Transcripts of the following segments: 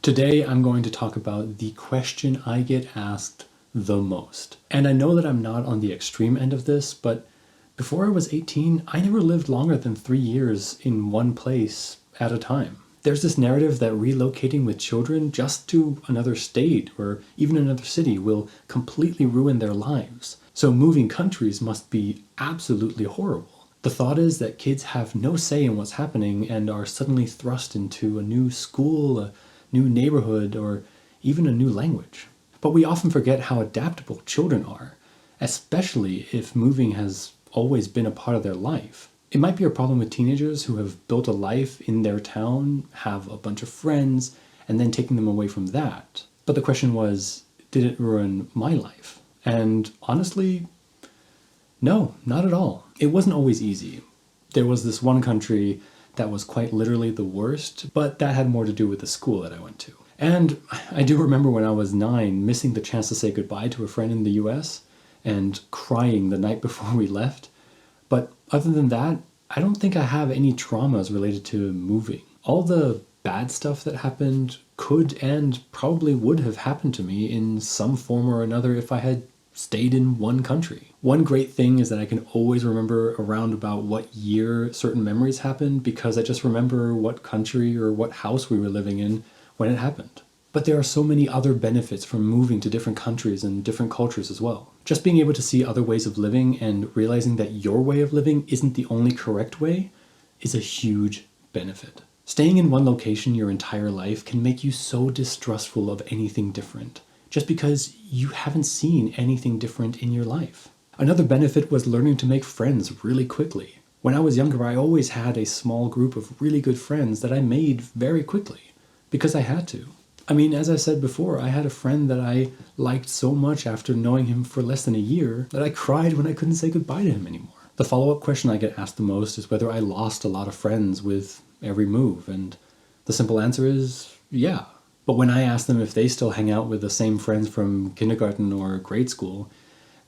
Today I'm going to talk about the question I get asked the most. And I know that I'm not on the extreme end of this, but before I was 18, I never lived longer than 3 years in one place at a time. There's this narrative that relocating with children just to another state or even another city will completely ruin their lives. So moving countries must be absolutely horrible. The thought is that kids have no say in what's happening and are suddenly thrust into a new school, a new neighborhood, or even a new language. But we often forget how adaptable children are, especially if moving has always been a part of their life. It might be a problem with teenagers who have built a life in their town, have a bunch of friends, and then taking them away from that. But the question was, did it ruin my life? And honestly, no, not at all. It wasn't always easy. There was this one country that was quite literally the worst, but that had more to do with the school that I went to. And I do remember when I was 9, missing the chance to say goodbye to a friend in the US and crying the night before we left. But other than that, I don't think I have any traumas related to moving. All the bad stuff that happened could and probably would have happened to me in some form or another if I had stayed in one country. One great thing is that I can always remember around about what year certain memories happened because I just remember what country or what house we were living in when it happened. But there are so many other benefits from moving to different countries and different cultures as well. Just being able to see other ways of living and realizing that your way of living isn't the only correct way is a huge benefit. Staying in one location your entire life can make you so distrustful of anything different, just because you haven't seen anything different in your life. Another benefit was learning to make friends really quickly. When I was younger, I always had a small group of really good friends that I made very quickly, because I had to. I mean, as I said before, I had a friend that I liked so much after knowing him for less than a year that I cried when I couldn't say goodbye to him anymore. The follow-up question I get asked the most is whether I lost a lot of friends with every move, and the simple answer is yeah. But when I ask them if they still hang out with the same friends from kindergarten or grade school,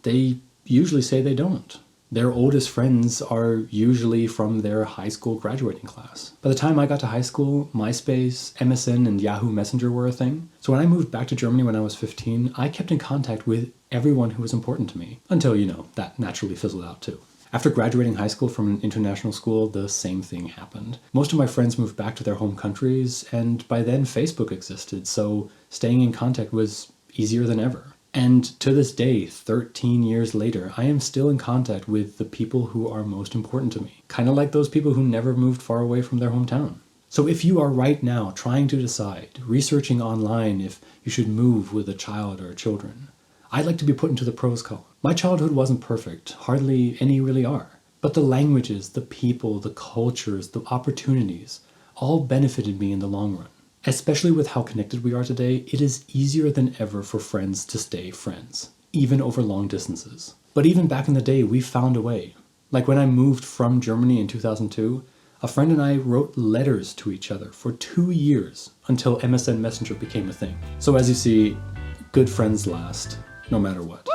they usually say they don't. Their oldest friends are usually from their high school graduating class. By the time I got to high school, MySpace, MSN, and Yahoo Messenger were a thing. So when I moved back to Germany when I was 15, I kept in contact with everyone who was important to me. Until, that naturally fizzled out too. After graduating high school from an international school, the same thing happened. Most of my friends moved back to their home countries, and by then Facebook existed, so staying in contact was easier than ever. And to this day, 13 years later, I am still in contact with the people who are most important to me. Kind of like those people who never moved far away from their hometown. So if you are right now trying to decide, researching online if you should move with a child or children, I'd like to be put into the pros column. My childhood wasn't perfect, hardly any really are. But the languages, the people, the cultures, the opportunities, all benefited me in the long run. Especially with how connected we are today, it is easier than ever for friends to stay friends, even over long distances. But even back in the day, we found a way. Like when I moved from Germany in 2002, a friend and I wrote letters to each other for 2 years until MSN Messenger became a thing. So as you see, good friends last, no matter what.